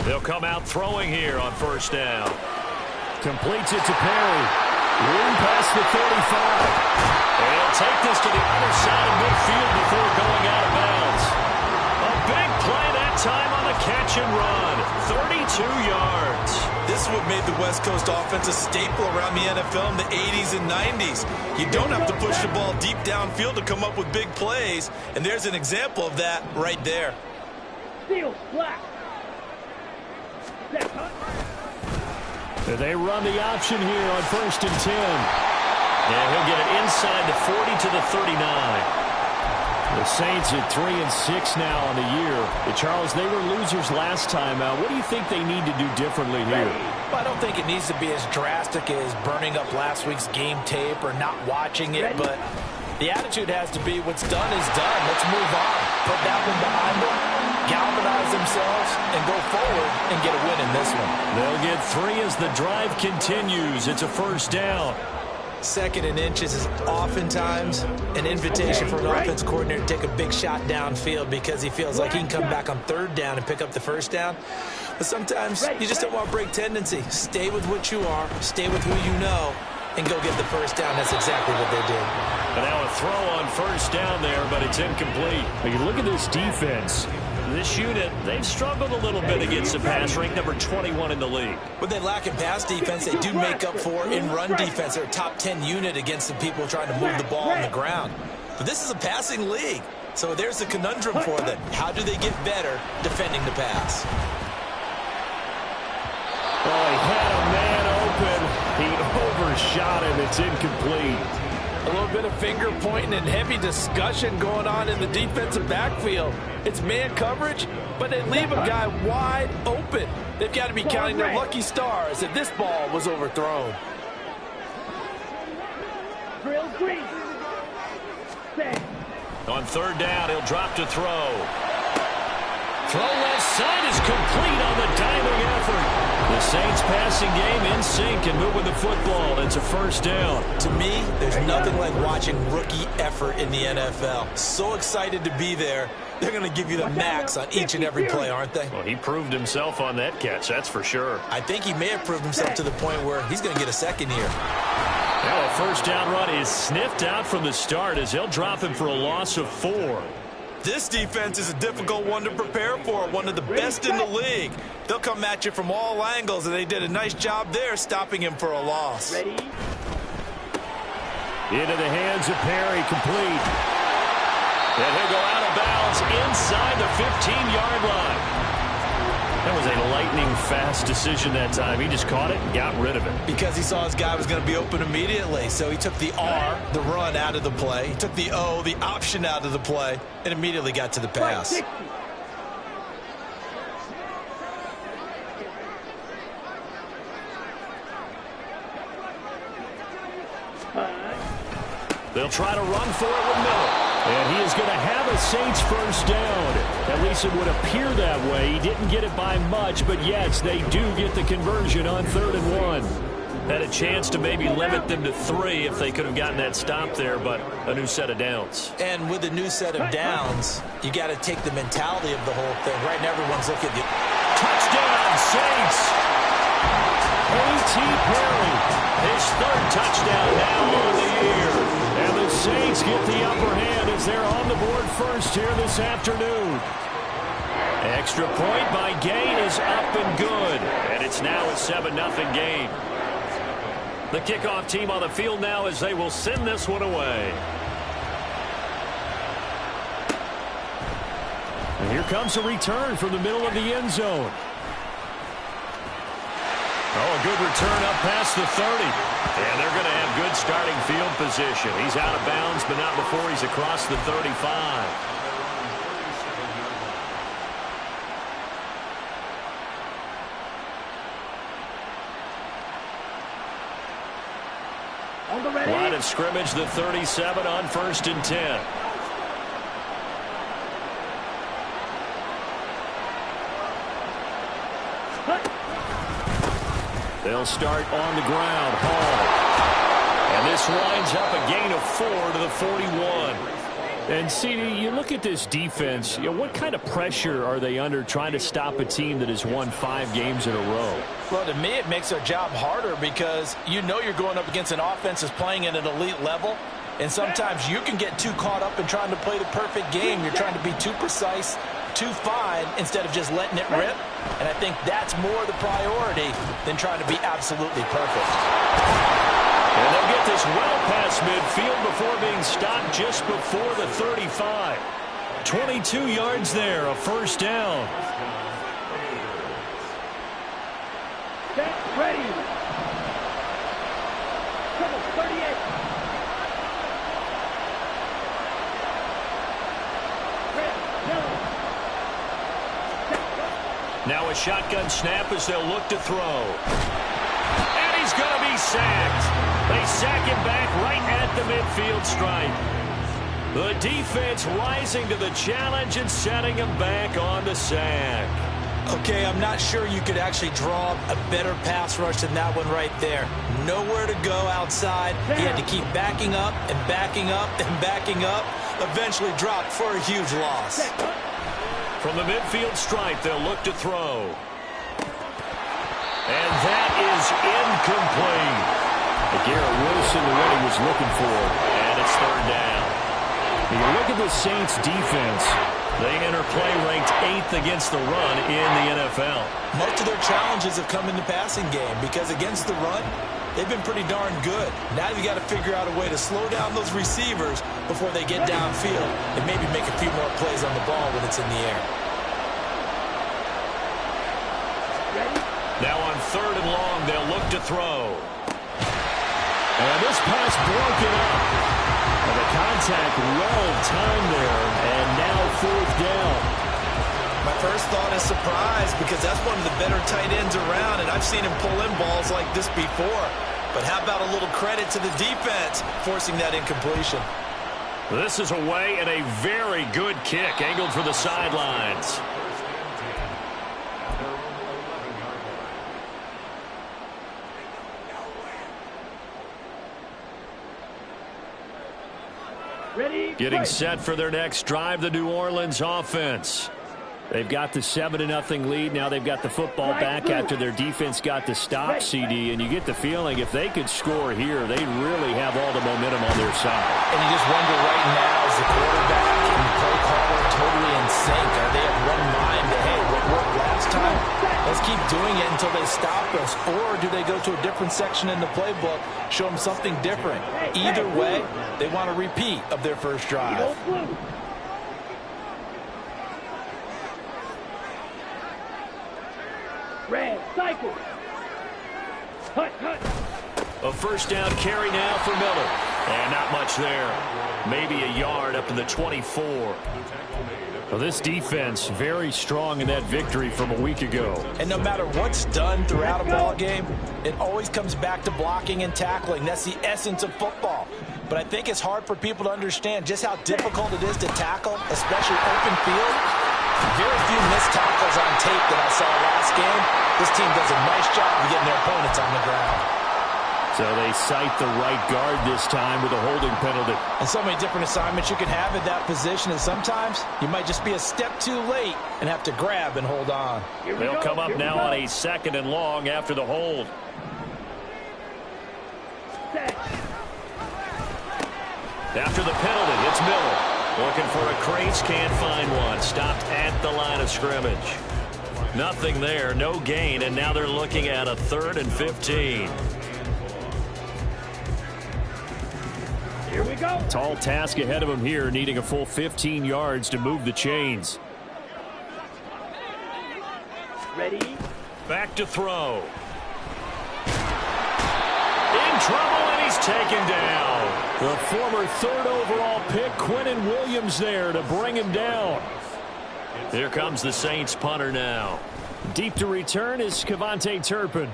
They'll come out throwing here on first down. Completes it to Perry. Room past the 35. And he'll take this to the other side of midfield before going out of bounds. A big play that time on the catch and run. 32 yards. This is what made the West Coast offense a staple around the NFL in the 80s and 90s. You don't have to push the ball deep downfield to come up with big plays, and there's an example of that right there. Steal, black. They run the option here on 1st and 10. And he'll get it inside the 40 to the 39. The Saints at 3-6 now on the year. Charles, they were losers last time out. What do you think they need to do differently here? Well, I don't think it needs to be as drastic as burning up last week's game tape or not watching it, but the attitude has to be what's done is done. Let's move on. Put that one behind them, galvanize themselves, and go forward and get a win in this one. They'll get 3 as the drive continues. It's a first down. 2nd and inches is oftentimes an invitation for an offense coordinator to take a big shot downfield because he feels like he can come back on 3rd down and pick up the first down. But sometimes you just don't want break tendency. Stay with what you are, stay with who you know, and go get the first down. That's exactly what they did. And now a throw on first down there, but it's incomplete. But you look at this defense. This unit, they've struggled a little bit against the pass, ranked number 21 in the league. What they lack in pass defense, they do make up for in run defense. They're a top 10 unit against the people trying to move the ball on the ground. But this is a passing league, so there's the conundrum for them. How do they get better defending the pass? Oh, he had a man open. He overshot him. It's incomplete. A little bit of finger pointing and heavy discussion going on in the defensive backfield. It's man coverage, but they leave a guy wide open. They've got to be counting their lucky stars that this ball was overthrown. Drill green. On 3rd down, he'll drop to throw. Throw left side is complete on the diving effort. The Saints passing game in sync and moving the football. It's a first down. To me, there's nothing like watching rookie effort in the NFL. So excited to be there. They're going to give you the max on each and every play, aren't they? Well, he proved himself on that catch, that's for sure. I think he may have proved himself to the point where he's going to get a second here. Now a first down run is sniffed out from the start as they'll drop him for a loss of 4. This defense is a difficult one to prepare for, one of the best in the league. They'll come at you from all angles, and they did a nice job there stopping him for a loss. Ready? Into the hands of Perry, complete. And he'll go out of bounds inside the 15-yard line. That was a lightning-fast decision that time. He just caught it and got rid of it. Because he saw his guy was going to be open immediately. So he took the R, the run, out of the play. He took the O, the option, out of the play, and immediately got to the pass. They'll try to run for it with Miller. And he is going to have a Saints first down. At least it would appear that way. He didn't get it by much, but yes, they do get the conversion on 3rd and 1. Had a chance to maybe limit them to 3 if they could have gotten that stop there, but a new set of downs. And with a new set of downs, you got to take the mentality of the whole thing. Right now, everyone's looking at the touchdown, Saints. A.T. Perry, his 3rd touchdown now on the year. And the Saints get the upper hand as they're on the board first here this afternoon. Extra point by Gain is up and good. And it's now a 7-0 game. The kickoff team on the field now as they will send this one away. And here comes a return from the middle of the end zone. Oh, a good return up past the 30. And they're going to have good starting field position. He's out of bounds, but not before he's across the 35. Line of scrimmage, the 37 on 1st and 10. They'll start on the ground. Hall. And this winds up a gain of 4 to the 41. And, CD, you look at this defense, what kind of pressure are they under trying to stop a team that has won 5 games in a row? Well, to me, it makes their job harder because you know you're going up against an offense that's playing at an elite level, and sometimes you can get too caught up in trying to play the perfect game. You're trying to be too precise, too fine, instead of just letting it rip, and I think that's more the priority than trying to be absolutely perfect. And they'll get this well past midfield before being stopped just before the 35. 22 yards there, a first down. Get ready. Come on, 38. Now a shotgun snap as they'll look to throw. And he's going to be sacked. They sack him back right at the midfield stripe. The defense rising to the challenge and setting him back on the sack. Okay, I'm not sure you could actually draw a better pass rush than that one right there. Nowhere to go outside. He had to keep backing up and backing up and backing up. Eventually dropped for a huge loss. From the midfield stripe, they'll look to throw. And that is incomplete. Garrett Wilson, the one he was looking for, and it's third down. You look at the Saints defense. They enter play ranked 8th against the run in the NFL. Most of their challenges have come in the passing game because against the run, they've been pretty darn good. Now you got to figure out a way to slow down those receivers before they get downfield and maybe make a few more plays on the ball when it's in the air. Now on 3rd and long, they'll look to throw. And this pass broken up. And the contact well-timed there, and now 4th down. My first thought is surprise because that's one of the better tight ends around, and I've seen him pull in balls like this before. But how about a little credit to the defense forcing that incompletion? This is away and a very good kick angled for the sidelines. Ready? Getting set for their next drive, the New Orleans offense. They've got the 7-0 lead. Now they've got the football back after their defense got the stop, CD. And you get the feeling if they could score here, they'd really have all the momentum on their side. And you just wonder right now, is the quarterback and the play caller totally in sync? Are they of one mind that, hey, what worked last time, let's keep doing it until they stop us? Or do they go to a different section in the playbook, show them something different? Either way, they want a repeat of their first drive. Red, cycle. Hut, hut. A first down carry now for Miller. And not much there. Maybe a yard up to the 24. Well, this defense very strong in that victory from a week ago. And no matter what's done throughout a ball game, it always comes back to blocking and tackling. That's the essence of football. But I think it's hard for people to understand just how difficult it is to tackle, especially open field. Very few missed tackles on tape that I saw last game. This team does a nice job of getting their opponents on the ground. So they cite the right guard this time with a holding penalty. And so many different assignments you can have in that position, and sometimes you might just be a step too late and have to grab and hold on. They'll come up now on a 2nd and long after the hold. After the penalty, it's Miller. Looking for a crease, can't find one. Stopped at the line of scrimmage. Nothing there, no gain, and now they're looking at a 3rd and 15. Here we go. Tall task ahead of him here, needing a full 15 yards to move the chains. Ready? Back to throw. In trouble, and he's taken down. The former 3rd overall pick, Quinnen Williams, there to bring him down. Here comes the Saints punter now. Deep to return is Kevontae Turpin.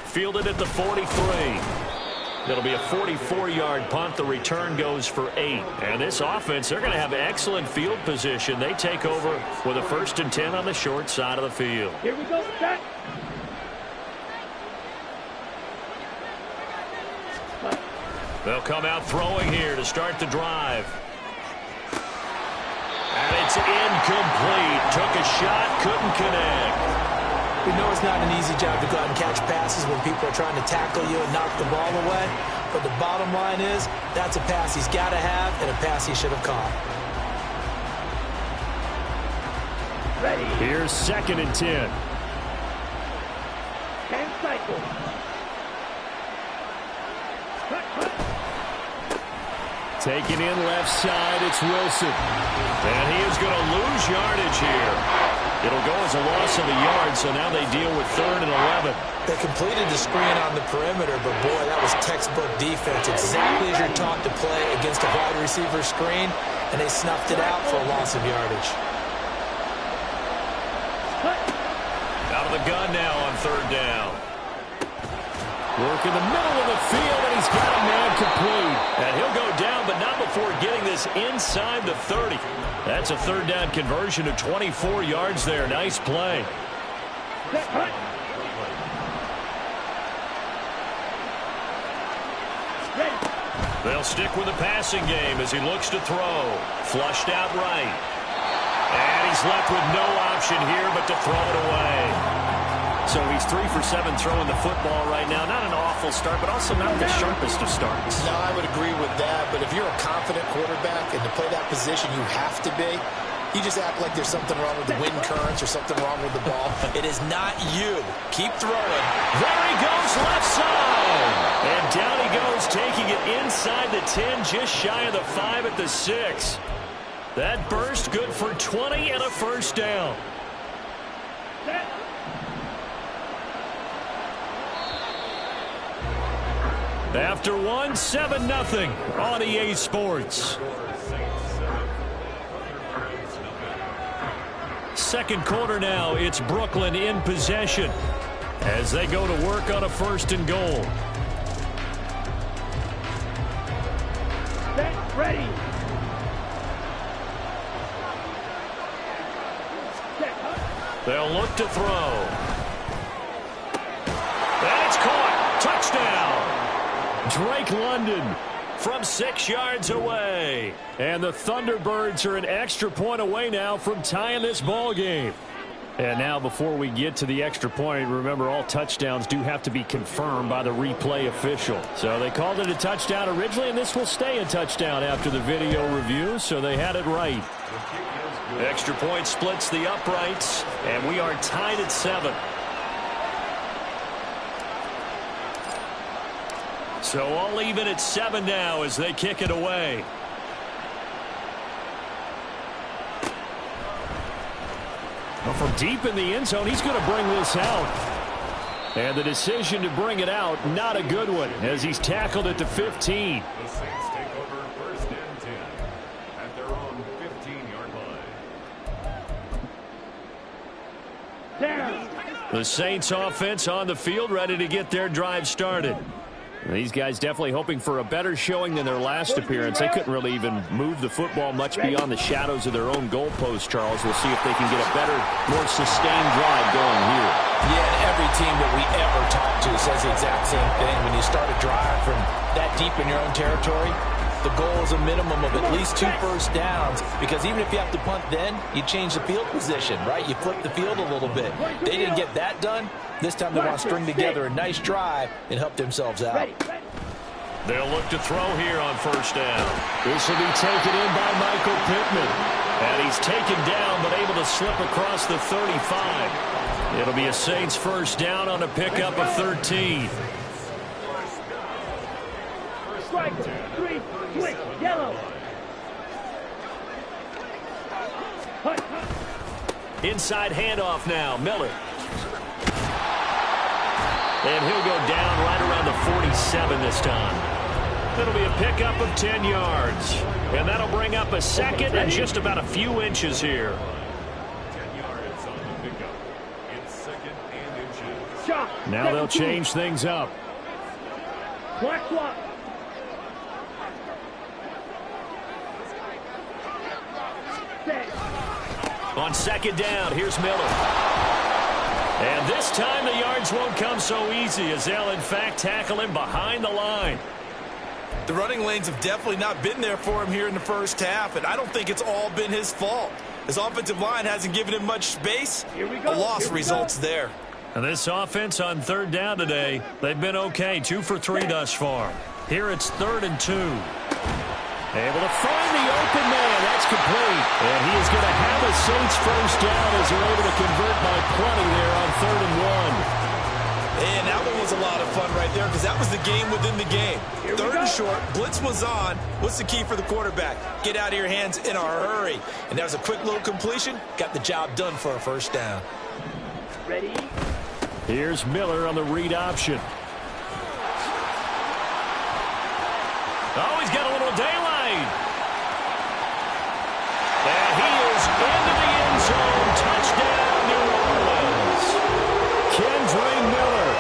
Fielded at the 43. It'll be a 44-yard punt. The return goes for 8. And this offense, they're going to have excellent field position. They take over with a 1st and 10 on the short side of the field. Here we go. Set. They'll come out throwing here to start the drive. And it's incomplete. Took a shot, couldn't connect. We know it's not an easy job to go out and catch passes when people are trying to tackle you and knock the ball away. But the bottom line is, that's a pass he's got to have and a pass he should have caught. Ready. Here's 2nd and 10. 10 cycles. Cut, cut. Taking in left side, it's Wilson. And he is going to lose yardage here. It'll go as a loss of a yard, so now they deal with 3rd and 11. They completed the screen on the perimeter, but boy, that was textbook defense. Exactly as you're taught to play against a wide receiver screen, and they snuffed it out for a loss of yardage. Out of the gun now on 3rd down. Work in the middle of the field, and he's got a man complete. And he'll go down, but not before getting this inside the 30. That's a 3rd down conversion to 24 yards there. Nice play. They'll stick with the passing game as he looks to throw. Flushed out right. And he's left with no option here but to throw it away. So he's 3 for 7 throwing the football right now. Not an awful start, but also not the sharpest of starts. No, I would agree with that. But if you're a confident quarterback and to play that position, you have to be. You just act like there's something wrong with the wind currents or something wrong with the ball. It is not you. Keep throwing. There he goes, left side. And down he goes, taking it inside the 10, just shy of the 5 at the 6. That burst good for 20 and a 1st down. After 1, 7-0 on EA Sports. 2nd quarter now, it's Brooklyn in possession as they go to work on a 1st and goal. Set, ready. They'll look to throw. And it's caught. Touchdown. Drake London from 6 yards away. And the Thunderbirds are an extra point away now from tying this ball game. And now before we get to the extra point, remember all touchdowns do have to be confirmed by the replay official. So they called it a touchdown originally, and this will stay a touchdown after the video review, so they had it right. Extra point splits the uprights, and we are tied at 7. So all even at 7 now as they kick it away. Well, from deep in the end zone, he's going to bring this out. And the decision to bring it out, not a good one, as he's tackled at the 15. The Saints take over 1st and 10 at their own 15-yard line. Down. The Saints offense on the field, ready to get their drive started. These guys definitely hoping for a better showing than their last appearance. They couldn't really even move the football much beyond the shadows of their own goalpost, Charles. We'll see if they can get a better, more sustained drive going here. Yeah, and every team that we ever talk to says the exact same thing. When you start a drive from that deep in your own territory, the goal is a minimum of at least 2 first downs, because even if you have to punt then, you change the field position, right? You flip the field a little bit. They didn't get that done. This time they want to string together a nice drive and help themselves out. They'll look to throw here on 1st down. This will be taken in by Michael Pittman. And he's taken down but able to slip across the 35. It'll be a Saints 1st down on a pickup of 13. Striker, 3, switch, yellow. Inside handoff now, Miller. And he'll go down right around the 47 this time. It'll be a pickup of 10 yards. And that'll bring up a 2nd and just about a few inches here. 10 yards on the pickup. It's 2nd and inches. Now they'll change things up. Black swap. On 2nd down, here's Miller. And this time the yards won't come so easy as they'll, in fact, tackle him behind the line. The running lanes have definitely not been there for him here in the first half, and I don't think it's all been his fault. His offensive line hasn't given him much space. A loss results there. And this offense on third down today, they've been okay, 2 for 3 thus far. Here it's 3rd and 2. Able to find the open man. That's complete. And he is going to have a Saints first down as they're able to convert by plenty there on 3rd and 1. And that one was a lot of fun right there because that was the game within the game. 3rd and short, blitz was on. What's the key for the quarterback? Get out of your hands in a hurry. And that was a quick little completion. Got the job done for a first down. Ready? Here's Miller on the read option. Oh, he's got a little daylight. And he is into the end zone. Touchdown, New Orleans. Kendre Miller,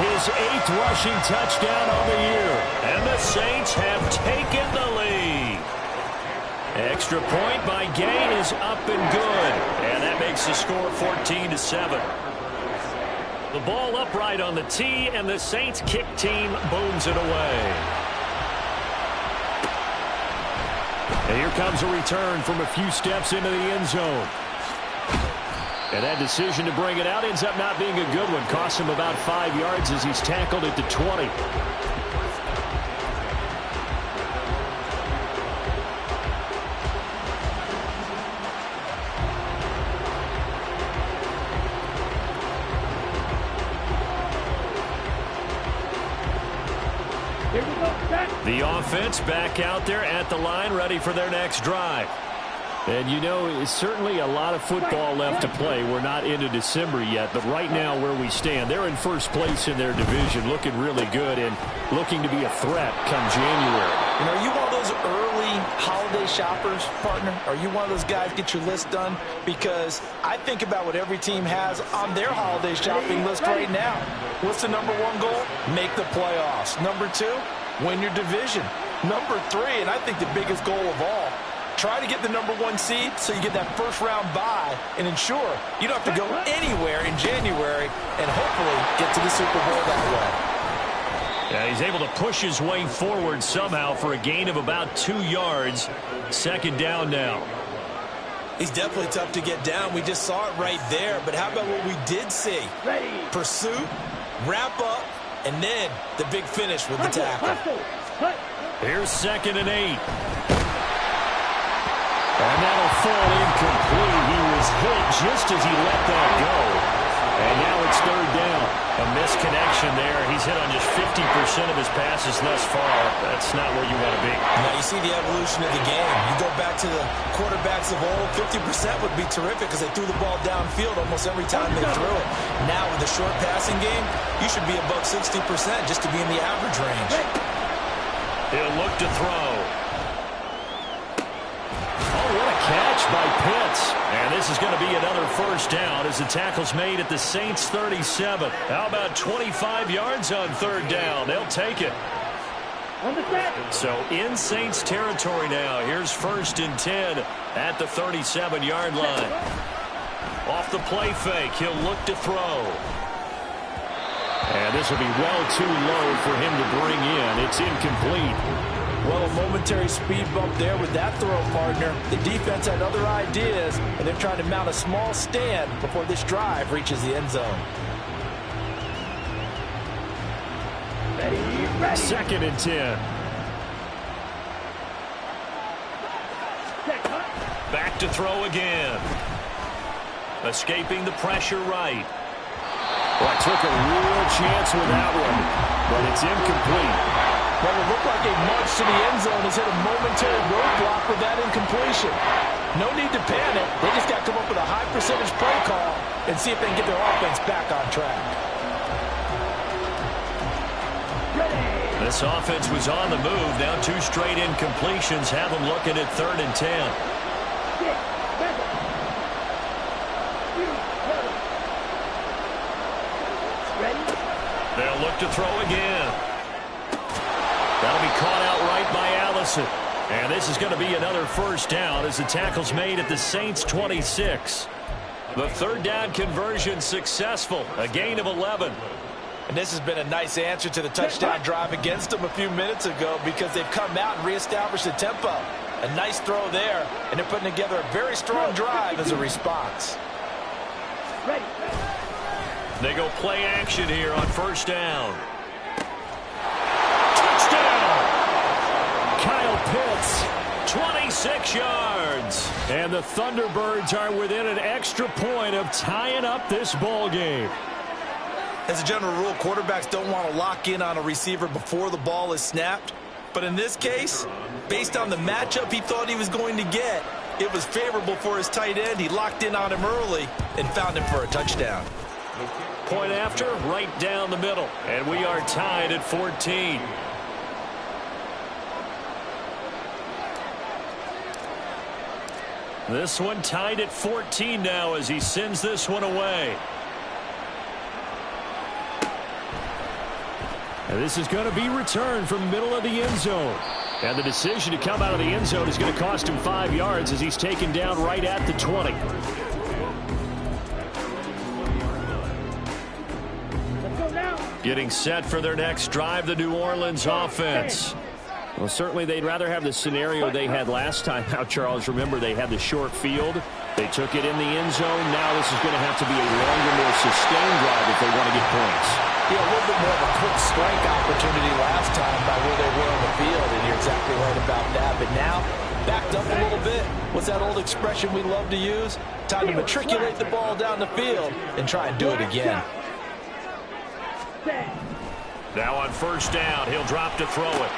his 8th rushing touchdown on the year. And the Saints have taken the lead. Extra point by Gay is up and good. And that makes the score 14-7. The ball upright on the tee, and the Saints kick team booms it away. And here comes a return from a few steps into the end zone. And that decision to bring it out ends up not being a good one. Costs him about 5 yards as he's tackled at the 20. The offense back out there at the line, ready for their next drive. And, you know, it's certainly a lot of football left to play. We're not into December yet, but right now where we stand, they're in first place in their division, looking really good and looking to be a threat come January. And are you one of those early holiday shoppers, partner? Are you one of those guys get your list done? Because I think about what every team has on their holiday shopping list right now. What's the number 1 goal? Make the playoffs. Number 2, win your division. Number 3, and I think the biggest goal of all, try to get the number 1 seed so you get that first round bye and ensure you don't have to go anywhere in January and hopefully get to the Super Bowl that way. Yeah, he's able to push his way forward somehow for a gain of about 2 yards. 2nd down now. He's definitely tough to get down. We just saw it right there. But how about what we did see? Pursuit, wrap up, and then the big finish with the tackle. Here's 2nd and 8. And that'll fall incomplete. He was hit just as he let that go. And now it's 3rd down. A misconnection there. He's hit on just 50% of his passes thus far. That's not where you want to be. Now you see the evolution of the game. You go back to the quarterbacks of old, 50% would be terrific because they threw the ball downfield almost every time they threw it. Now with the short passing game, you should be above 60% just to be in the average range. He'll look to throw. What a catch by Pitts. And this is going to be another first down as the tackle's made at the Saints 37. How about 25 yards on 3rd down? They'll take it. So in Saints territory now. Here's 1st and 10 at the 37-yard line. Off the play fake, he'll look to throw. And this will be well too low for him to bring in. It's incomplete. Well, a momentary speed bump there with that throw, partner. The defense had other ideas, and they're trying to mount a small stand before this drive reaches the end zone. 2nd and 10. Back to throw again. Escaping the pressure right. Well, I took a real chance with that one, but it's incomplete. Well, it looked like a march to the end zone has hit a momentary roadblock with that incompletion. No need to panic. They just got to come up with a high percentage play call and see if they can get their offense back on track. This offense was on the move. Now 2 straight incompletions have them looking at 3rd and 10. They'll look to throw again. That'll be caught outright by Allison. And this is going to be another first down as the tackle's made at the Saints 26. The 3rd down conversion successful. A gain of 11. And this has been a nice answer to the touchdown drive against them a few minutes ago because they've come out and reestablished the tempo. A nice throw there, and they're putting together a very strong drive as a response. Ready. They go play action here on first down. Touchdown! Kyle Pitts, 26 yards. And the Thunderbirds are within an extra point of tying up this ball game. As a general rule, quarterbacks don't want to lock in on a receiver before the ball is snapped. But in this case, based on the matchup he thought he was going to get, it was favorable for his tight end. He locked in on him early and found him for a touchdown. Point after, right down the middle. And we are tied at 14. This one tied at 14 now as he sends this one away. And this is going to be returned from middle of the end zone. And the decision to come out of the end zone is going to cost him 5 yards as he's taken down right at the 20. Let's go now. Getting set for their next drive, the New Orleans offense. Well, certainly they'd rather have the scenario they had last time out, Charles. Remember, they had the short field. They took it in the end zone. Now this is going to have to be a longer, more sustained drive if they want to get points. Yeah, a little bit more of a quick strike opportunity last time by where they were on the field, and you're exactly right about that. But now, backed up a little bit. What's that old expression we love to use? Time to matriculate the ball down the field and try and do it again. Now on first down, he'll drop to throw it.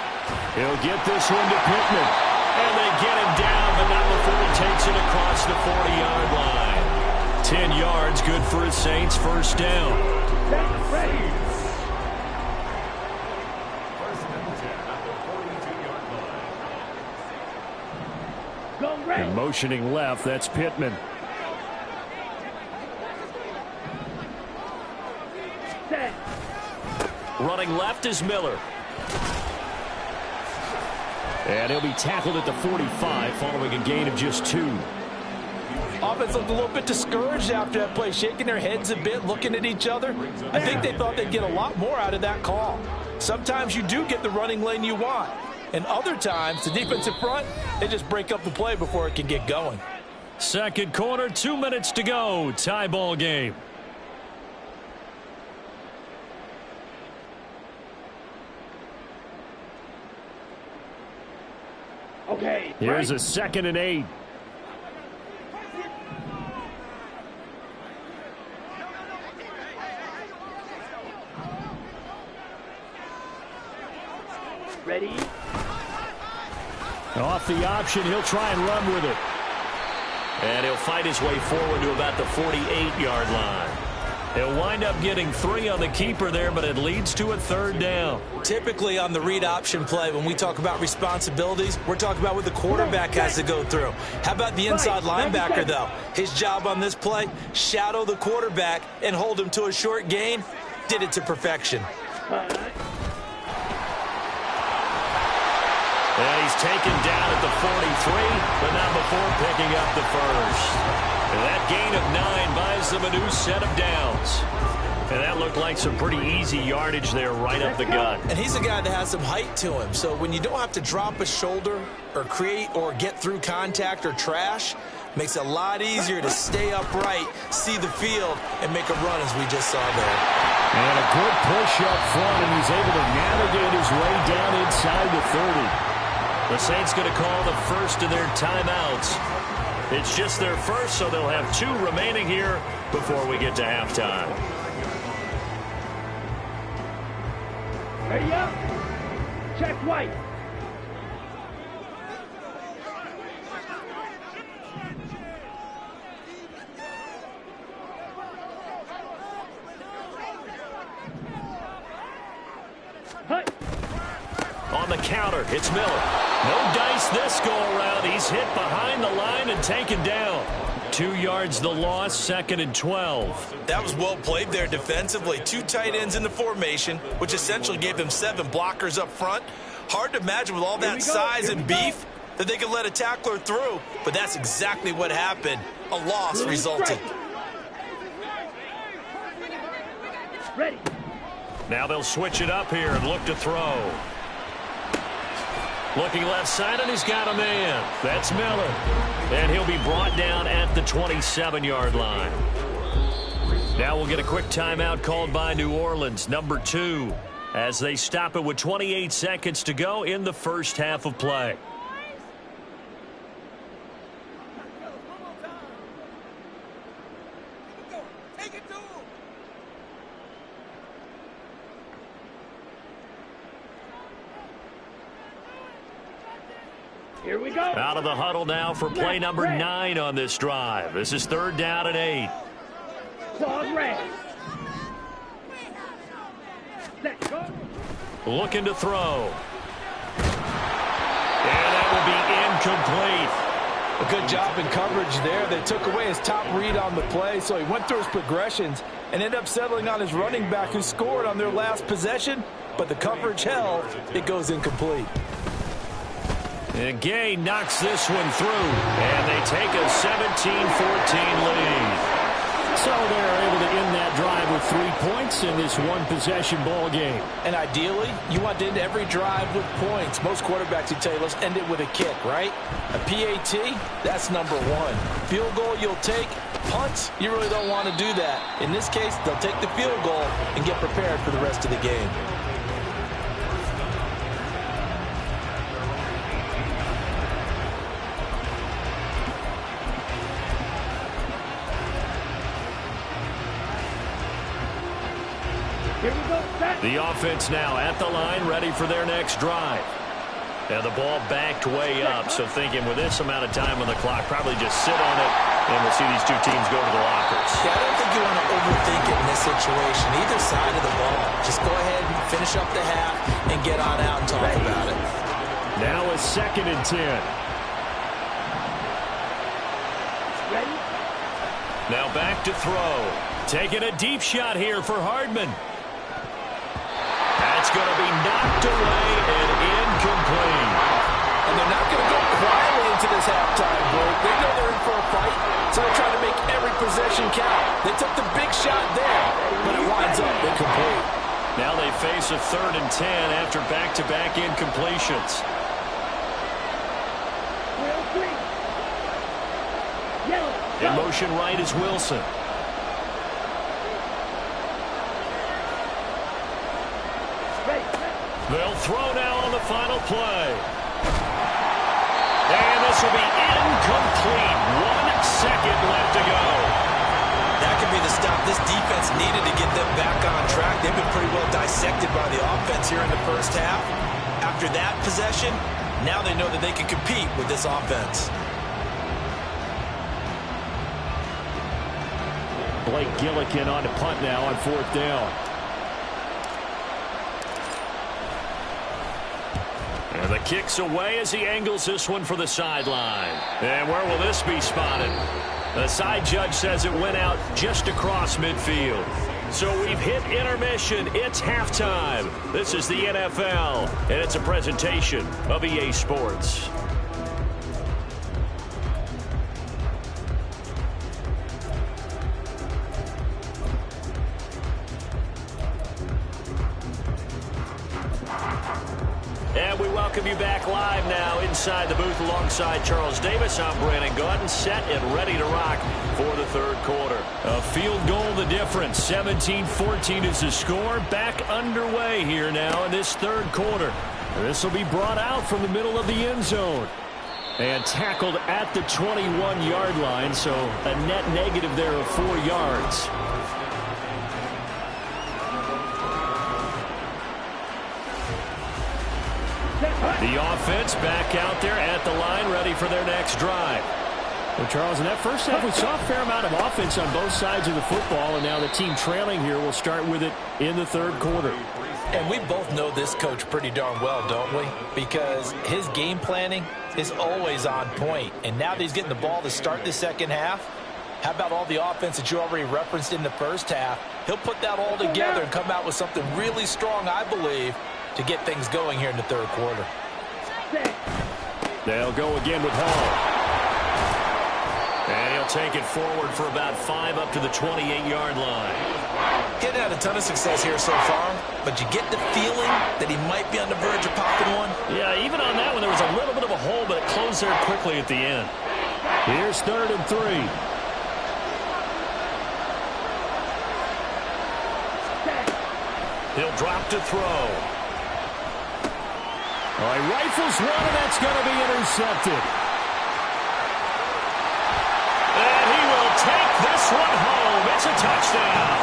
He'll get this one to Pittman. And they get him down, but not before he takes it across the 40-yard line. 10 yards, good for his Saints, first down. Ready. Go red. And motioning left, that's Pittman. Set. Running left is Miller. And he'll be tackled at the 45 following a gain of just 2. Offense looked a little bit discouraged after that play, shaking their heads a bit, looking at each other. I think they thought they'd get a lot more out of that call. Sometimes you do get the running lane you want. And other times, the defensive front, they just break up the play before it can get going. Second quarter, 2 minutes to go. Tie ball game. Okay. Here's a 2nd and 8. Ready. Off the option, he'll try and run with it. And he'll fight his way forward to about the 48-yard line. He'll wind up getting 3 on the keeper there, but it leads to a 3rd down. Typically on the read option play, when we talk about responsibilities, we're talking about what the quarterback has to go through. How about the inside linebacker, though? His job on this play, shadow the quarterback and hold him to a short gain. Did it to perfection. And he's taken down at the 43, but not before picking up the first. And that gain of 9 buys them a new set of downs. And that looked like some pretty easy yardage there right up the gut. And he's a guy that has some height to him. So when you don't have to drop a shoulder or create or get through contact or trash, makes it a lot easier to stay upright, see the field, and make a run as we just saw there. And a good push up front, and he's able to navigate his way down inside the 30. The Saints going to call the first of their timeouts. It's just their first, so they'll have 2 remaining here before we get to halftime. Ready up. Check white. Hut. On the counter, it's Miller. No dice this go-around. He's hit behind the line and taken down. 2 yards the loss, 2nd and 12. That was well played there defensively. 2 tight ends in the formation, which essentially gave them 7 blockers up front. Hard to imagine with all that size and beef that they could let a tackler through, but that's exactly what happened. A loss resulted. Ready. Now they'll switch it up here and look to throw. Looking left side, and he's got a man. That's Miller. And he'll be brought down at the 27-yard line. Now we'll get a quick timeout called by New Orleans, number 2, as they stop it with 28 seconds to go in the first half of play. Here we go. Out of the huddle now for play number 9 on this drive. This is 3rd down and 8. Ball red. Let's go. Looking to throw. And that will be incomplete. A good job in coverage there. They took away his top read on the play, so he went through his progressions and ended up settling on his running back who scored on their last possession, but the coverage held. It goes incomplete. And Gay knocks this one through, and they take a 17-14 lead. So they're able to end that drive with 3 points in this one-possession ball game. And ideally, you want to end every drive with points. Most quarterbacks would tell you, let's end it with a kick, right? A PAT, that's number 1. Field goal you'll take. Punts, you really don't want to do that. In this case, they'll take the field goal and get prepared for the rest of the game. Here we go. Set. The offense now at the line, ready for their next drive. And the ball backed way up, so thinking with this amount of time on the clock, probably just sit on it, and we'll see these two teams go to the lockers. Yeah, I don't think you want to overthink it in this situation. Either side of the ball. Just go ahead and finish up the half and get on out and talk about it. Now a 2nd and 10. Ready? Now back to throw. Taking a deep shot here for Hardman. That's going to be knocked away and incomplete. And they're not going to go quietly into this halftime break. They know they're in for a fight, so they're trying to make every possession count. They took the big shot there, but it winds up incomplete. Now they face a 3rd and 10 after back-to-back incompletions. Real quick. Yellow. In motion right is Wilson. They'll throw now on the final play. And this will be incomplete. 1 second left to go. That could be the stop this defense needed to get them back on track. They've been pretty well dissected by the offense here in the first half. After that possession, now they know that they can compete with this offense. Blake Gillikin on to punt now on 4th down. And the kick's away as he angles this one for the sideline. And where will this be spotted? The side judge says it went out just across midfield. So we've hit intermission. It's halftime. This is the NFL, and it's a presentation of EA Sports. And we welcome you back live now inside the booth alongside Charles Davis. I'm Brandon Gaudin, set and ready to rock for the 3rd quarter. A field goal the difference. 17-14 is the score. Back underway here now in this 3rd quarter. This will be brought out from the middle of the end zone. And tackled at the 21-yard line, so a net negative there of 4 yards. The offense back out there at the line, ready for their next drive. Well, Charles, in that first half, we saw a fair amount of offense on both sides of the football, and now the team trailing here will start with it in the 3rd quarter. And we both know this coach pretty darn well, don't we? Because his game planning is always on point. And now that he's getting the ball to start the second half, how about all the offense that you already referenced in the first half? He'll put that all together and come out with something really strong, I believe, to get things going here in the 3rd quarter. They'll go again with Hall. And he'll they'll take it forward for about 5 up to the 28-yard line. Getting had a ton of success here so far, but you get the feeling that he might be on the verge of popping one. Yeah, even on that one, there was a little bit of a hole, but it closed there quickly at the end. Here's 3rd and 3. He'll drop to throw. All right, rifles one, and that's going to be intercepted. And he will take this one home. It's a touchdown.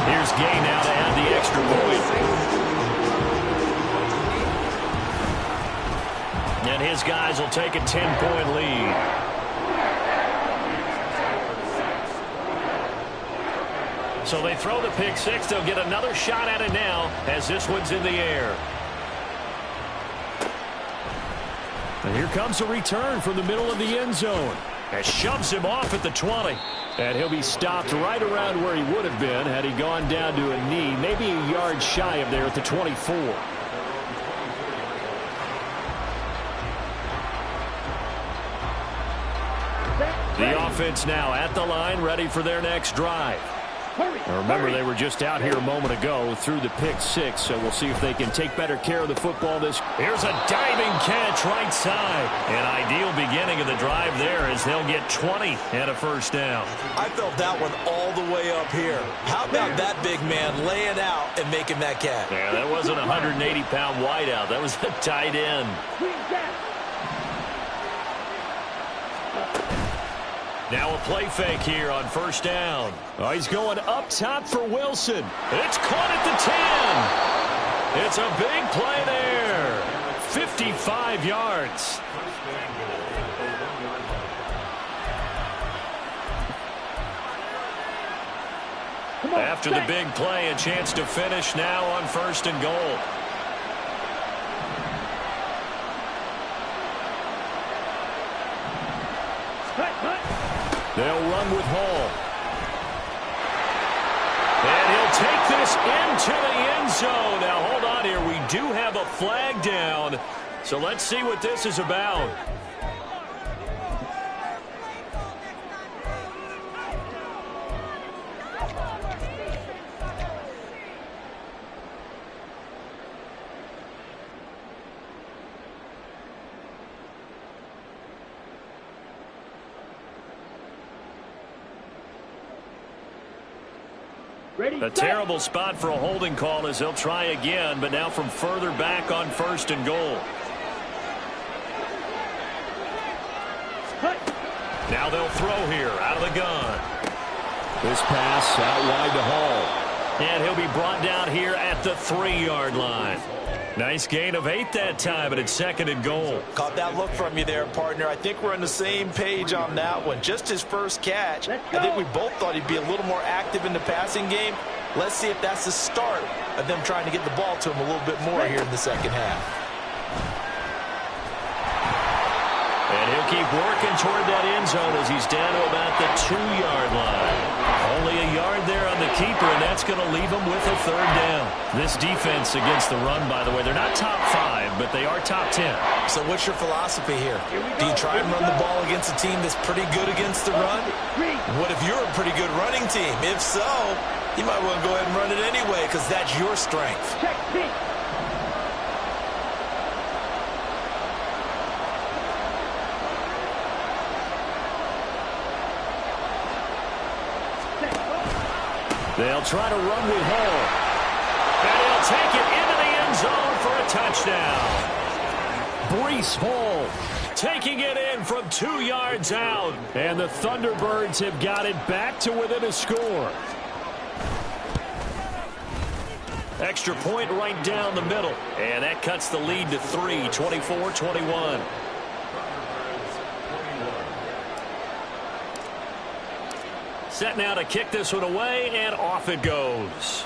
Here's Gay now to add the extra point. And his guys will take a 10-point lead. So they throw the pick six. They'll get another shot at it now as this one's in the air. And here comes a return from the middle of the end zone. And shoves him off at the 20. And he'll be stopped right around where he would have been had he gone down to a knee, maybe a yard shy of there at the 24. The offense now at the line, ready for their next drive. Now remember, they were just out here a moment ago through the pick six, so we'll see if they can take better care of the football. Here's a diving catch right side. An ideal beginning of the drive there as they'll get 20 and a first down. I felt that one all the way up here. How about that big man laying out and making that catch? Yeah, that wasn't a 180-pound wideout. That was a tight end. Now a play fake here on first down. Oh, he's going up top for Wilson. It's caught at the 10. It's a big play there. 55 yards. After the big play, a chance to finish now on 1st and goal. They'll run with Hall. And he'll take this into the end zone. Now, hold on here. We do have a flag down. So let's see what this is about. A terrible spot for a holding call as they'll try again, but now from further back on 1st and goal. Now they'll throw here out of the gun. This pass out wide to Hall. And he'll be brought down here at the 3-yard line. Nice gain of 8 that time, but it's 2nd and goal. Caught that look from you there, partner. I think we're on the same page on that one. Just his first catch. I think we both thought he'd be a little more active in the passing game. Let's see if that's the start of them trying to get the ball to him a little bit more here in the second half. And he'll keep working toward that end zone as he's down to about the 2-yard line. Only a yard there on the keeper, and that's going to leave him with a 3rd down. This defense against the run, by the way, they're not top 5, but they are top 10. So what's your philosophy here? Do you try and run the ball against a team that's pretty good against the run? What if you're a pretty good running team? If so, you might want to go ahead and run it anyway because that's your strength. They'll try to run with Hall. And he'll take it into the end zone for a touchdown. Breece Hall taking it in from 2 yards out. And the Thunderbirds have got it back to within a score. Extra point right down the middle. And that cuts the lead to 3, 24-21. Set now to kick this one away, and off it goes.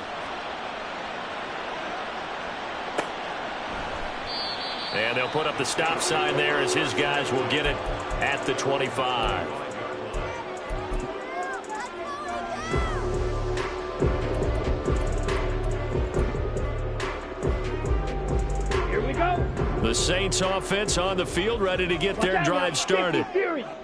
And they'll put up the stop sign there as his guys will get it at the 25. Here we go. The Saints offense on the field, ready to get their drive started.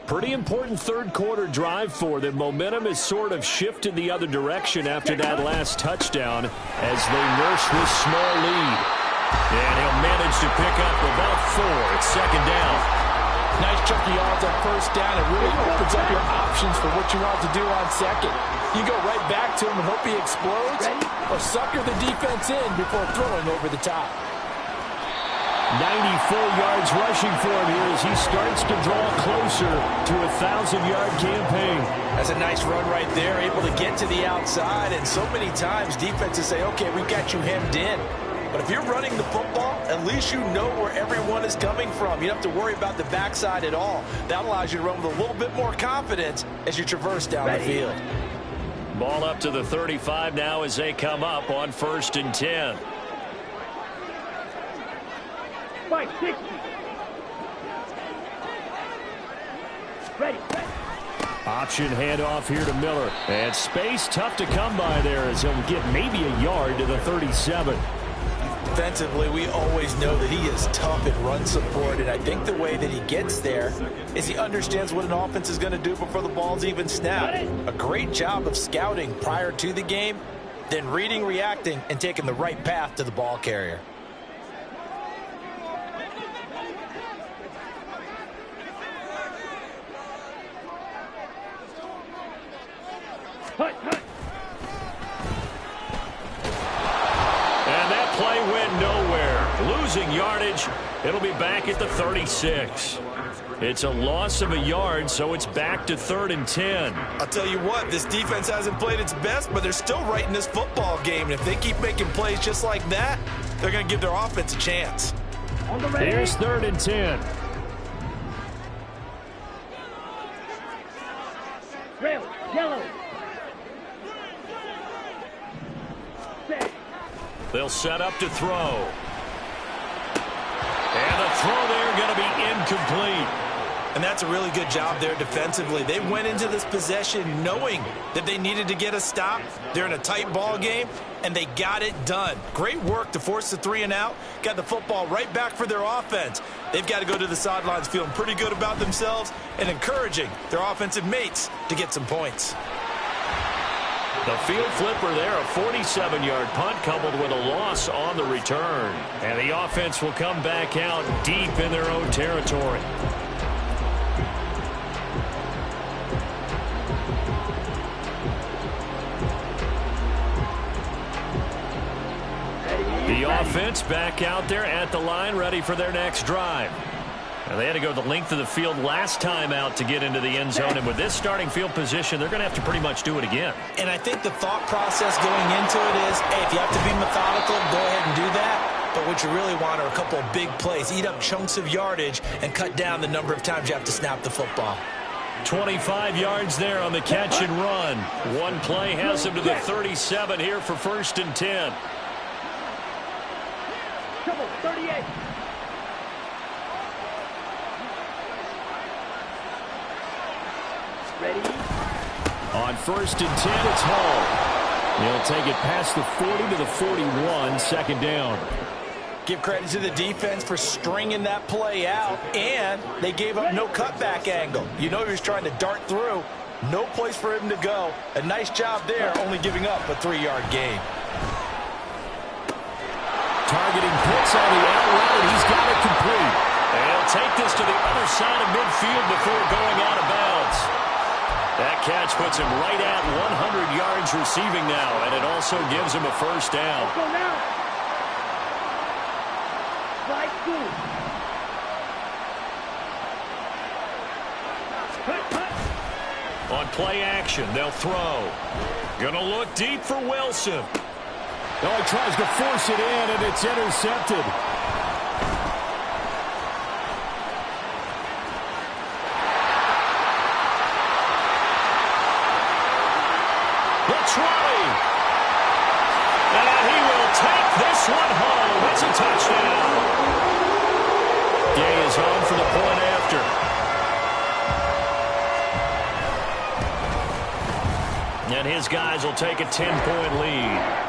Pretty important third quarter drive for them. Momentum has sort of shifted the other direction after that last touchdown as they nurse this small lead. And he'll manage to pick up about 4 at second down. Nice chunky yards on first down. It really opens up your options for what you want to do on second. You go right back to him and hope he explodes, or sucker the defense in before throwing over the top. 94 yards rushing for him here as he starts to draw closer to a 1,000-yard campaign. That's a nice run right there, able to get to the outside. And so many times defenses say, okay, we've got you hemmed in. But if you're running the football, at least you know where everyone is coming from. You don't have to worry about the backside at all. That allows you to run with a little bit more confidence as you traverse down the field. Ball up to the 35 now as they come up on 1st and 10. 560. Ready. Option handoff here to Miller. And space tough to come by there as he'll get maybe a yard to the 37. Defensively, we always know that he is tough in run support, and I think the way that he gets there is he understands what an offense is going to do before the ball's even snapped. A great job of scouting prior to the game, then reading, reacting, and taking the right path to the ball carrier. And that play went nowhere. Losing yardage. It'll be back at the 36. It's a loss of a yard, so it's back to 3rd and 10. I'll tell you what, this defense hasn't played its best, but they're still right in this football game. And if they keep making plays just like that, they're going to give their offense a chance. Here's 3rd and 10. Rail, yellow. They'll set up to throw. And the throw there going to be incomplete. And that's a really good job there defensively. They went into this possession knowing that they needed to get a stop. They're in a tight ball game, and they got it done. Great work to force the 3 and out. Got the football right back for their offense. They've got to go to the sidelines feeling pretty good about themselves and encouraging their offensive mates to get some points. The field flipper there, a 47-yard punt coupled with a loss on the return. And the offense will come back out deep in their own territory. The offense back out there at the line, ready for their next drive. Now, they had to go the length of the field last time out to get into the end zone, and with this starting field position, they're going to have to pretty much do it again. And I think the thought process going into it is, hey, if you have to be methodical, go ahead and do that. But what you really want are a couple of big plays, eat up chunks of yardage, and cut down the number of times you have to snap the football. 25 yards there on the catch and run. One play has them to the 37 here for 1st and 10. Come on, 38. Ready? On 1st and 10, it's Hall. He'll take it past the 40 to the 41, 2nd down. Give credit to the defense for stringing that play out, and they gave up no cutback angle. You know he was trying to dart through. No place for him to go. A nice job there, only giving up a 3-yard gain. Targeting Pitts on the out route, and he's got it complete. And he'll take this to the other side of midfield before going out of bounds. That catch puts him right at 100 yards receiving now, and it also gives him a 1st down. Go now. Slide through. On play action, they'll throw. Gonna look deep for Wilson. Oh, he tries to force it in, and it's intercepted. The try. And he will take this one home. It's a touchdown. Gay is home for the point after. And his guys will take a 10-point lead.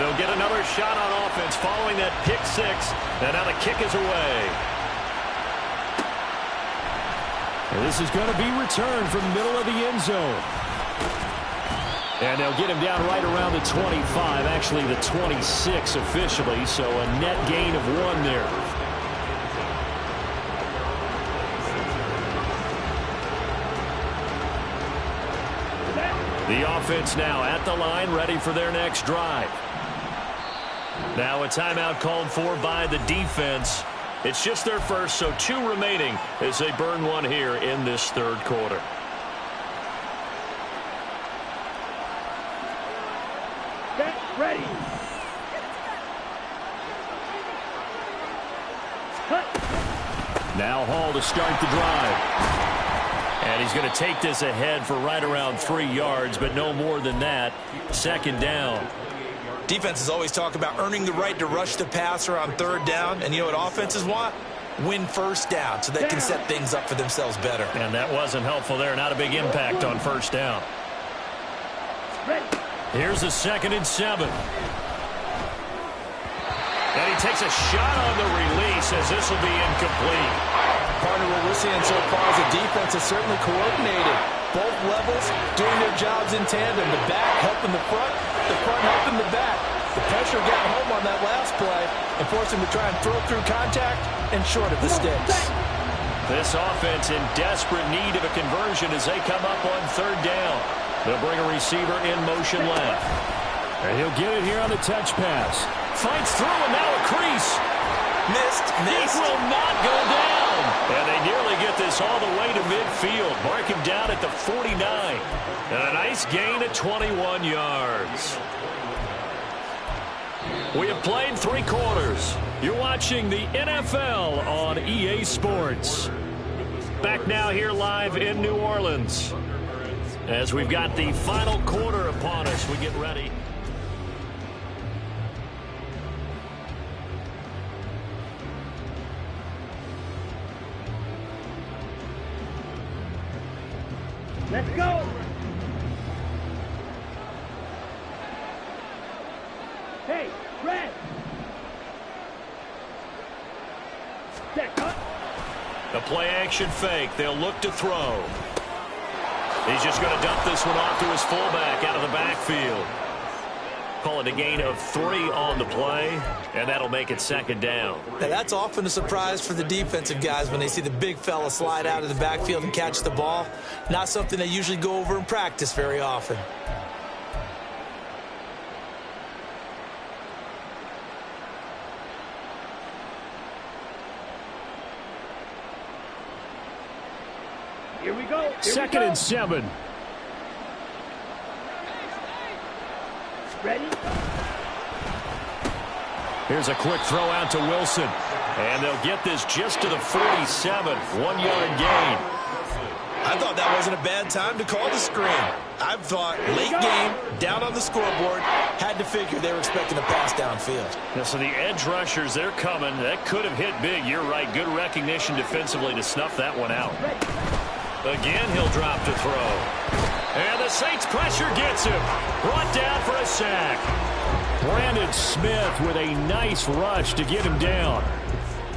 they'll get another shot on offense following that pick six. And now the kick is away. And this is going to be returned from the middle of the end zone. And they'll get him down right around the 25, actually the 26 officially, so a net gain of 1 there. The offense now at the line, ready for their next drive. Now a timeout called for by the defense. It's just their first, so 2 remaining as they burn 1 here in this third quarter. Get ready. Cut. Now Hall to start the drive. And he's going to take this ahead for right around 3 yards, but no more than that. Second down. Defenses always talk about earning the right to rush the passer on third down. And you know what offenses want? Win first down so they can set things up for themselves better. And that wasn't helpful there. Not a big impact on first down. Ready. Here's a 2nd and 7. And he takes a shot on the release as this will be incomplete. Partner, what we're seeing so far is the defense is certainly coordinated. Both levels doing their jobs in tandem. The back helping the front helping the back. The pressure got home on that last play and forced him to try and throw through contact and short of the sticks. This offense in desperate need of a conversion as they come up on third down. They'll bring a receiver in motion left. And he'll get it here on the touch pass. Fights through and now a crease. Missed. It will not go down. And they nearly get this all the way to midfield. Mark him down at the 49. And a nice gain of 21 yards. We have played 3 quarters. You're watching the NFL on EA Sports. Back now here live in New Orleans. As we've got the final quarter upon us, we get ready. Let's go. Hey, Red. Set up. The play action fake. They'll look to throw. He's just going to dump this one off to his fullback out of the backfield. Call it a gain of 3 on the play, and that'll make it second down. Now that's often a surprise for the defensive guys when they see the big fella slide out of the backfield and catch the ball. Not something they usually go over in practice very often. Here we go. Second and 7. Ready? Here's a quick throw out to Wilson. And they'll get this just to the 47. 1-yard gain. I thought that wasn't a bad time to call the screen. I thought late game, down on the scoreboard, had to figure they were expecting a pass downfield. Now, so the edge rushers, they're coming. That could have hit big. You're right. Good recognition defensively to snuff that one out. Again, he'll drop to throw. And the Saints pressure gets him. Brought down for a sack. Brandon Smith with a nice rush to get him down.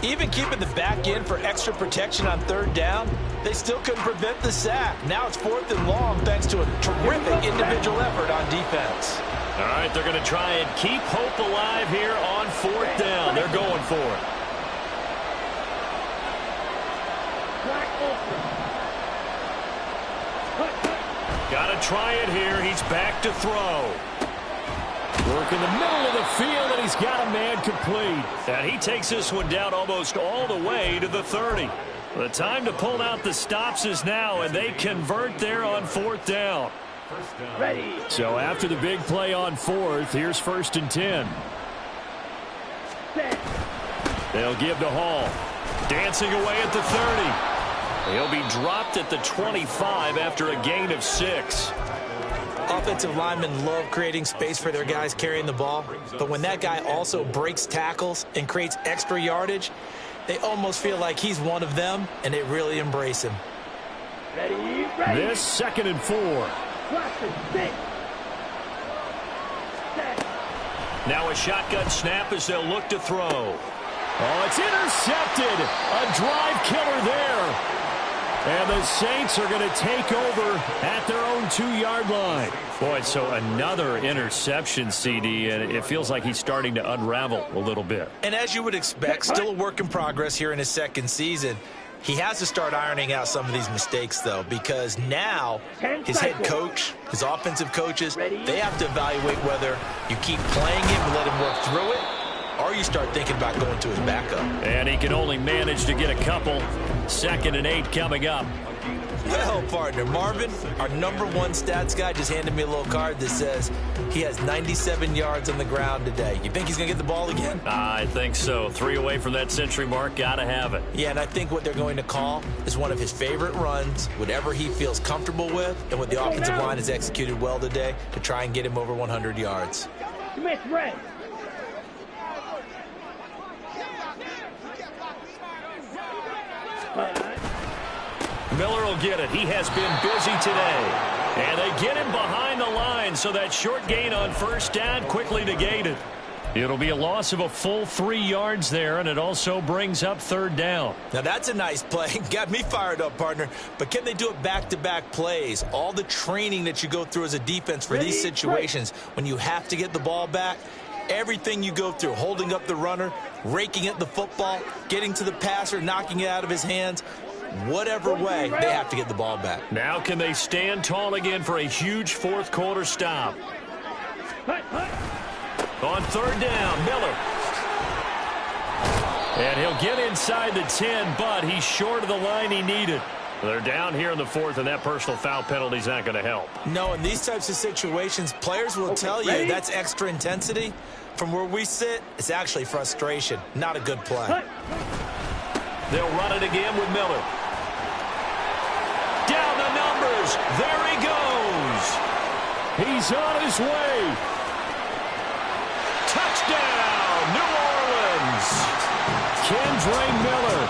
Even keeping the back end for extra protection on third down, they still couldn't prevent the sack. Now it's 4th and long thanks to a terrific individual effort on defense. All right, they're going to try and keep hope alive here on 4th down. They're going for it. Got to try it here. He's back to throw. Work in the middle of the field, and he's got a man complete. And he takes this one down almost all the way to the 30. The time to pull out the stops is now, and they convert there on 4th down. Ready. So after the big play on 4th, here's 1st and 10. Set. They'll give to Hall. Dancing away at the 30. He'll be dropped at the 25 after a gain of 6. Offensive linemen love creating space for their guys carrying the ball, but when that guy also breaks tackles and creates extra yardage, they almost feel like he's one of them, and they really embrace him. Ready, ready. This 2nd and 4. Watch it, sit. Set. Now a shotgun snap as they'll look to throw. Oh, it's intercepted. A drive killer there. And the Saints are going to take over at their own 2-yard line. Boy, so another interception, CD, and it feels like he's starting to unravel a little bit. And as you would expect, still a work in progress here in his second season. He has to start ironing out some of these mistakes, though, because now his head coach, his offensive coaches, they have to evaluate whether you keep playing him and let him work through it, or you start thinking about going to his backup. And he can only manage to get a couple. 2nd and 8 coming up. Well, partner, Marvin, our #1 stats guy, just handed me a little card that says he has 97 yards on the ground today. You think he's going to get the ball again? I think so. 3 away from that century mark. Got to have it. Yeah, and I think what they're going to call is one of his favorite runs, whatever he feels comfortable with, and what the offensive line has executed well today to try and get him over 100 yards. Smith red. Miller will get it. He has been busy today. And they get him behind the line, so that short gain on 1st down quickly negated. It'll be a loss of a full 3 yards there, and it also brings up 3rd down. Now, that's a nice play. Got me fired up, partner. But can they do it back-to-back plays? All the training that you go through as a defense for these situations, when you have to get the ball back, everything you go through, holding up the runner, raking at the football, getting to the passer, knocking it out of his hands, whatever way, they have to get the ball back. Now can they stand tall again for a huge 4th quarter stop? On 3rd down, Miller. And he'll get inside the 10, but he's short of the line he needed. They're down here in the 4th, and that personal foul penalty is not going to help. No, in these types of situations, players will tell you that's extra intensity. From where we sit, it's actually frustration. Not a good play. They'll run it again with Miller. Down the numbers. There he goes. He's on his way. Touchdown, New Orleans. Kendra Miller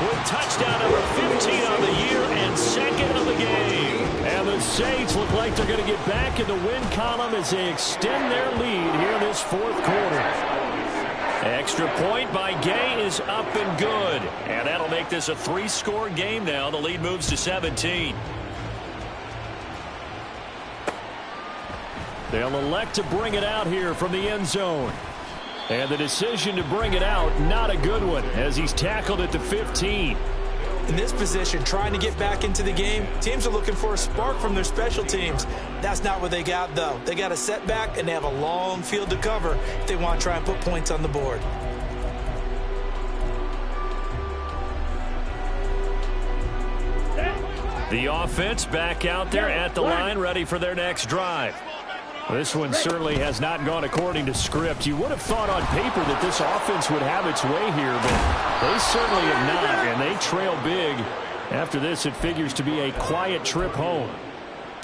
with touchdown number 15 on the year and 2nd of the game. And the Saints look like they're going to get back in the win column as they extend their lead here in this 4th quarter. Extra point by Gay is up and good. And that'll make this a 3-score game now. The lead moves to 17. They'll elect to bring it out here from the end zone. And the decision to bring it out, not a good one, as he's tackled at the 15. In this position, trying to get back into the game, teams are looking for a spark from their special teams. That's not what they got, though. They got a setback, and they have a long field to cover if they want to try and put points on the board. The offense back out there at the line, ready for their next drive. This one certainly has not gone according to script. You would have thought on paper that this offense would have its way here, but they certainly have not, and they trail big. After this, it figures to be a quiet trip home.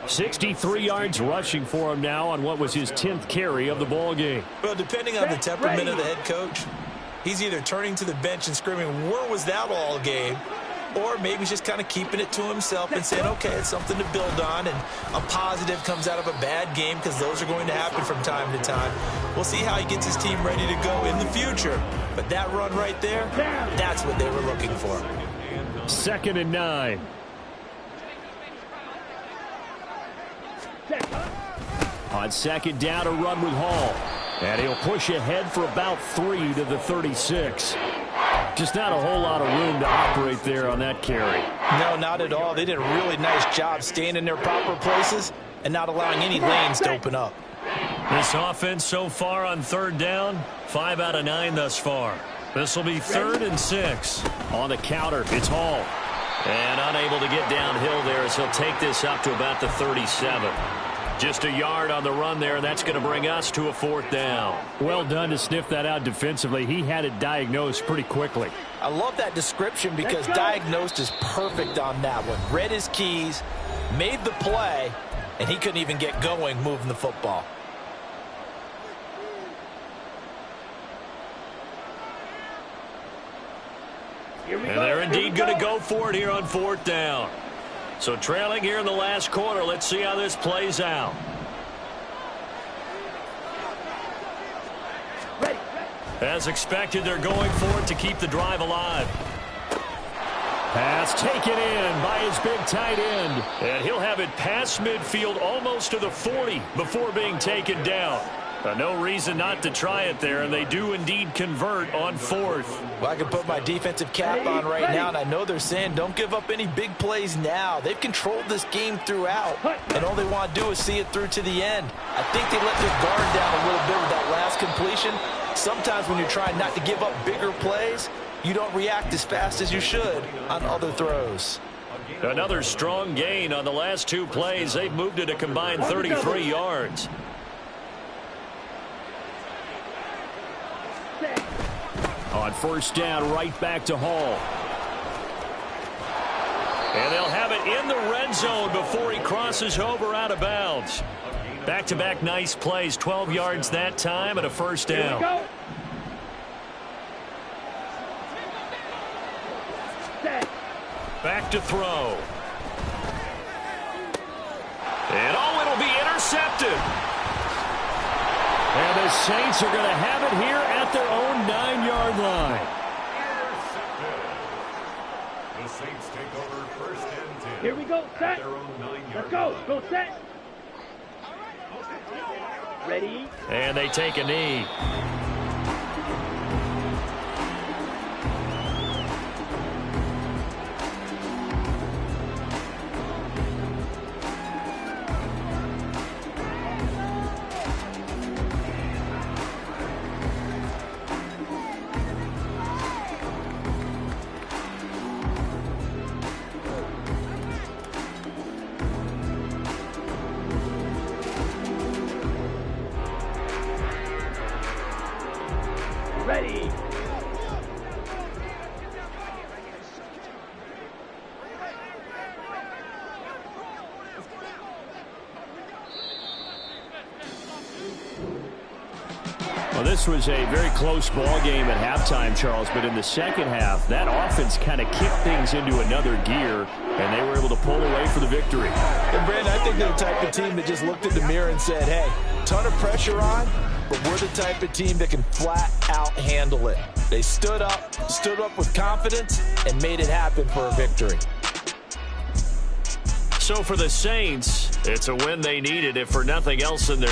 63 yards rushing for him now on what was his 10th carry of the ball game. Well, depending on the temperament of the head coach, he's either turning to the bench and screaming, "Where was that all game?" Or maybe he's just kind of keeping it to himself and saying, okay, it's something to build on, and a positive comes out of a bad game, because those are going to happen from time to time. We'll see how he gets his team ready to go in the future. But that run right there, that's what they were looking for. 2nd and 9. On 2nd down, a run with Hall. And he'll push ahead for about 3 to the 36. Just not a whole lot of room to operate there on that carry. No, not at all. They did a really nice job staying in their proper places and not allowing any lanes to open up. This offense so far on 3rd down, 5 out of 9 thus far. This will be 3rd and 6. On the counter, it's Hall. And unable to get downhill there as he'll take this up to about the 37. Just a yard on the run there, and that's going to bring us to a 4th down. Well done to sniff that out defensively. He had it diagnosed pretty quickly. I love that description because diagnosed is perfect on that one. Read his keys, made the play, and he couldn't even get going moving the football. And they're indeed going to go for it here on 4th down. So trailing here in the last quarter, let's see how this plays out. As expected, they're going for it to keep the drive alive. Pass taken in by his big tight end. And he'll have it past midfield almost to the 40 before being taken down. No reason not to try it there, and they do indeed convert on 4th. Well, I can put my defensive cap on right now, and I know they're saying don't give up any big plays now. They've controlled this game throughout, and all they want to do is see it through to the end. I think they let their guard down a little bit with that last completion. Sometimes when you're trying not to give up bigger plays, you don't react as fast as you should on other throws. Another strong gain on the last 2 plays. They've moved it a combined 33 yards. On 1st down, right back to Hall. And they'll have it in the red zone before he crosses over out of bounds. Back-to-back nice plays, 12 yards that time and a 1st down. Back to throw. And it'll be intercepted. And the Saints are going to have it here at their own 9-yard line. Intercepted. The Saints take over 1st and 10. Here we go, set. Their own 9-yard Let's go. line. Go set. Ready. And they take a knee. Ready. Well, this was a very close ball game at halftime, Charles, but in the second half, that offense kind of kicked things into another gear, and they were able to pull away for the victory. And, Brandon, I think they're the type of team that just looked in the mirror and said, hey, ton of pressure on, but we're the type of team that can flat out handle it. They stood up with confidence, and made it happen for a victory. So for the Saints, it's a win they needed, if for nothing else in their